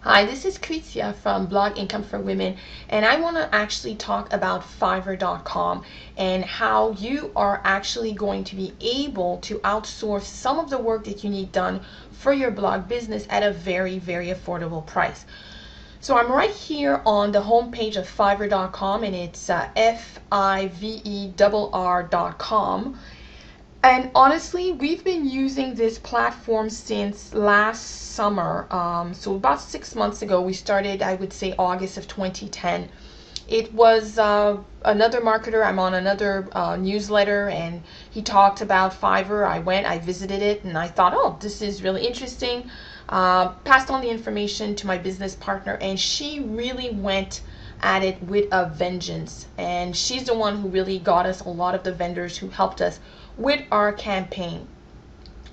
Hi, this is Kritia from Blog Income for Women, and I want to actually talk about Fiverr.com and how you are actually going to be able to outsource some of the work that you need done for your blog business at a very, very affordable price. So I'm right here on the homepage of Fiverr.com, and it's Fiverr.com. And honestly, we've been using this platform since last summer. So about 6 months ago, we started, I would say August of 2010. It was another marketer. I'm on another newsletter, and he talked about Fiverr. I visited it, and I thought, oh, this is really interesting. Passed on the information to my business partner, and she really went at it with a vengeance. And she's the one who really got us a lot of the vendors who helped us with our campaign.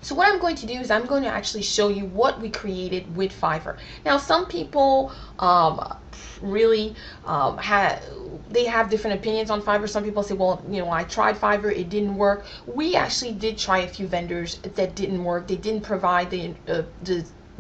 So what I'm going to do is I'm going to actually show you what we created with Fiverr. Now, some people really they have different opinions on Fiverr. Some people say, well, you know, I tried Fiverr, it didn't work. We actually did try a few vendors that didn't work. They didn't provide the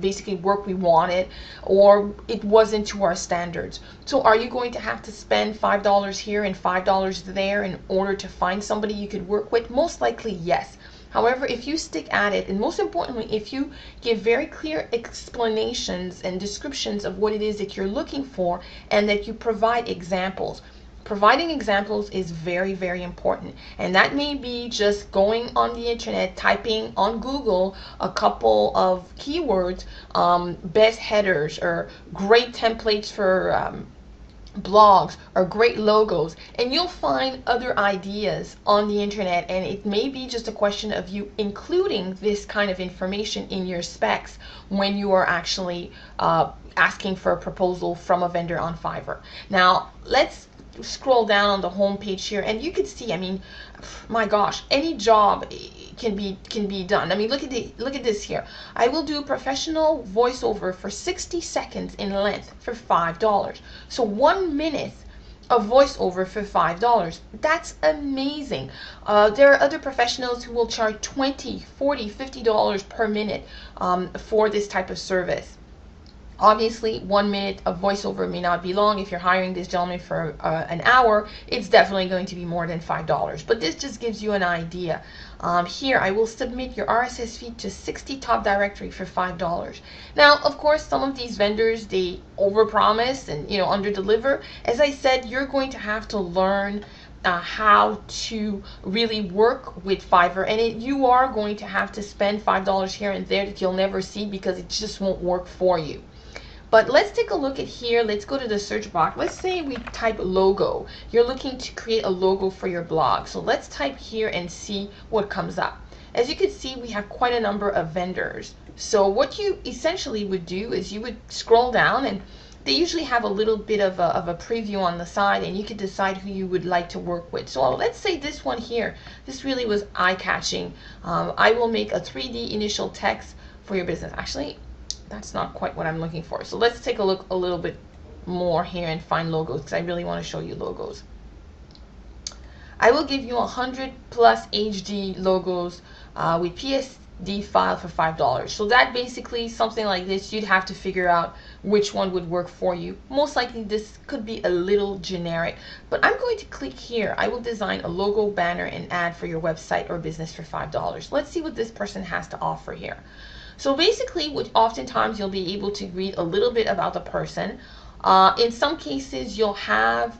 basically work we wanted, or it wasn't to our standards. So are you going to have to spend $5 here and $5 there in order to find somebody you could work with? Most likely, yes. However, if you stick at it, and most importantly, if you give very clear explanations and descriptions of what it is that you're looking for, and that you provide examples. Providing examples is very, very important, and that may be just going on the internet, typing on Google a couple of keywords, best headers, or great templates for blogs, or great logos, and you'll find other ideas on the internet. And it may be just a question of you including this kind of information in your specs when you are actually asking for a proposal from a vendor on Fiverr. Now, let's scroll down on the home page here, and you can see, I mean, my gosh, any job can be done. I mean, look at this here. I will do professional voiceover for 60 seconds in length for $5. So 1 minute of voiceover for $5. That's amazing. There are other professionals who will charge $20, $40, $50 per minute for this type of service. Obviously, 1 minute of voiceover may not be long. If you're hiring this gentleman for an hour, it's definitely going to be more than $5. But this just gives you an idea. Here, I will submit your RSS feed to 60 top directory for $5. Now, of course, some of these vendors, they overpromise and, you know, underdeliver. As I said, you're going to have to learn how to really work with Fiverr, and you are going to have to spend $5 here and there that you'll never see, because it just won't work for you. But let's take a look at here. Let's go to the search box. Let's say we type logo. You're looking to create a logo for your blog. So let's type here and see what comes up. As you can see, we have quite a number of vendors. So what you essentially would do is you would scroll down, and they usually have a little bit of a preview on the side, and you can decide who you would like to work with. So let's say this one here. This really was eye-catching. I will make a 3D initial text for your business. Actually, that's not quite what I'm looking for. So let's take a look a little bit more here and find logos, because I really want to show you logos. I will give you 100 plus HD logos with PSD file for $5. So that basically, something like this, you'd have to figure out which one would work for you. Most likely this could be a little generic, but I'm going to click here. I will design a logo, banner, and ad for your website or business for $5. Let's see what this person has to offer here. So basically, what oftentimes you'll be able to read a little bit about the person. In some cases, you'll have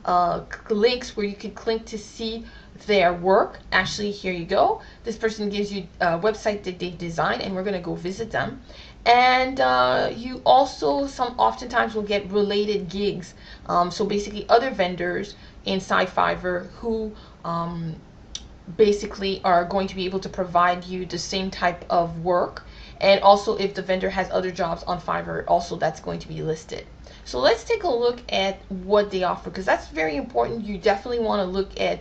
links where you can click to see their work. Actually, here you go. This person gives you a website that they designed, and we're going to go visit them. And you also oftentimes will get related gigs. So basically, other vendors inside Fiverr who basically are going to be able to provide you the same type of work. And also, if the vendor has other jobs on Fiverr, also that's going to be listed. So let's take a look at what they offer, because that's very important. You definitely want to look at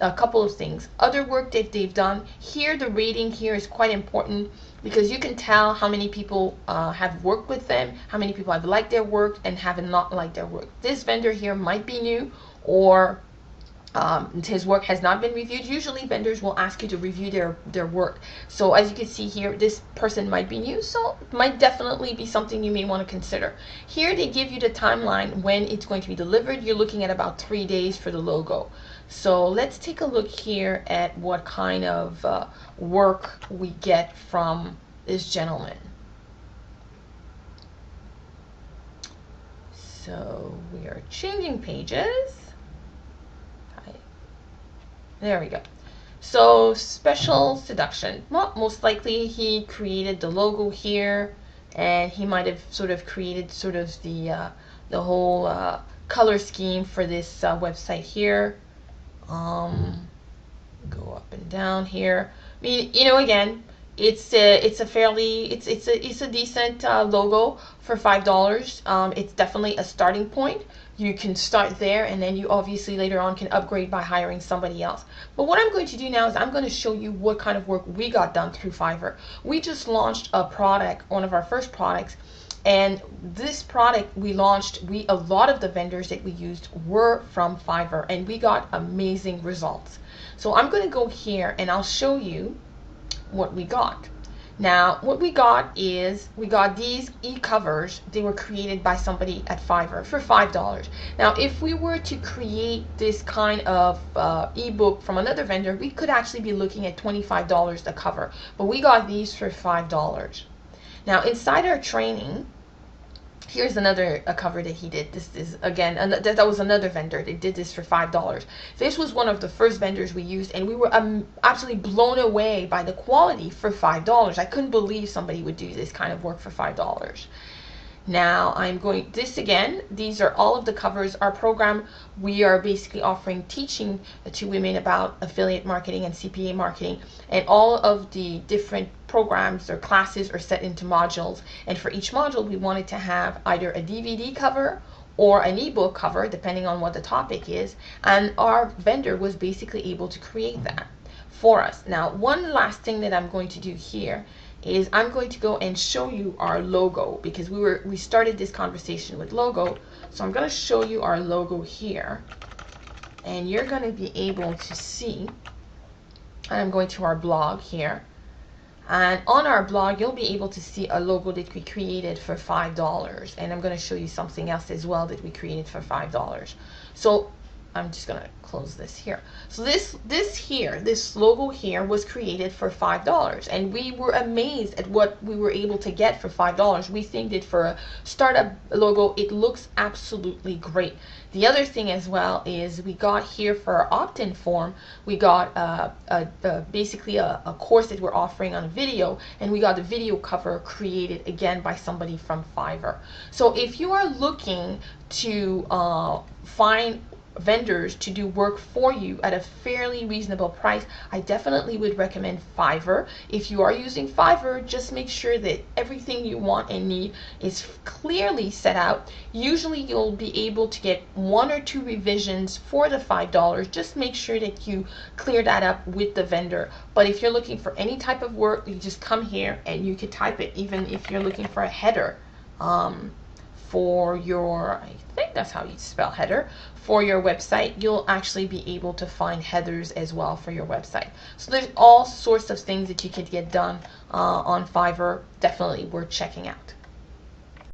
a couple of things. Other work that they've done. Here, the rating here is quite important, because you can tell how many people have worked with them, how many people have liked their work and have not liked their work. This vendor here might be new, or his work has not been reviewed. Usually vendors will ask you to review their work. So as you can see here, this person might be new, so it might definitely be something you may want to consider. Here they give you the timeline when it's going to be delivered. You're looking at about 3 days for the logo. So let's take a look here at what kind of work we get from this gentleman. So we are changing pages. There we go. So special seduction. Well, most likely he created the logo here, and he might have sort of created sort of the whole color scheme for this website here. Go up and down here. I mean, you know, again, it's a fairly it's a decent logo for $5. It's definitely a starting point. You can start there, and then you obviously later on can upgrade by hiring somebody else. But what I'm going to do now is I'm going to show you what kind of work we got done through Fiverr. We just launched a product, one of our first products, and this product we launched, a lot of the vendors that we used were from Fiverr, and we got amazing results. So I'm going to go here and I'll show you what we got. Now, what we got is we got these e-covers. They were created by somebody at Fiverr for $5. Now, if we were to create this kind of ebook from another vendor, we could actually be looking at $25 a cover, but we got these for $5. Now, inside our training, here's another cover that he did. This is, again, that was another vendor. They did this for $5. This was one of the first vendors we used, and we were absolutely blown away by the quality for $5. I couldn't believe somebody would do this kind of work for $5. Now I'm going, this again, these are all of the covers. Our program, we are basically offering teaching to women about affiliate marketing and CPA marketing, and all of the different programs or classes are set into modules, and for each module we wanted to have either a DVD cover or an ebook cover depending on what the topic is, and our vendor was basically able to create that for us. Now, one last thing that I'm going to do here is I'm going to go and show you our logo, because we started this conversation with logo. So I'm going to show you our logo here, and you're going to be able to see. I'm going to our blog here, and on our blog you'll be able to see a logo that we created for $5, and I'm going to show you something else as well that we created for $5. So I'm just gonna close this here. So this logo here was created for $5, and we were amazed at what we were able to get for $5. We think that for a startup logo, it looks absolutely great. The other thing as well is we got here for our opt-in form, we got basically a course that we're offering on a video, and we got the video cover created again by somebody from Fiverr. So if you are looking to find vendors to do work for you at a fairly reasonable price, I definitely would recommend Fiverr. If you are using Fiverr, just make sure that everything you want and need is clearly set out. Usually you'll be able to get 1 or 2 revisions for the $5. Just make sure that you clear that up with the vendor. But if you're looking for any type of work, you just come here and you can type it. Even if you're looking for a header for your, I think that's how you spell header, for your website, you'll actually be able to find headers as well for your website. So there's all sorts of things that you can get done on Fiverr. Definitely worth checking out.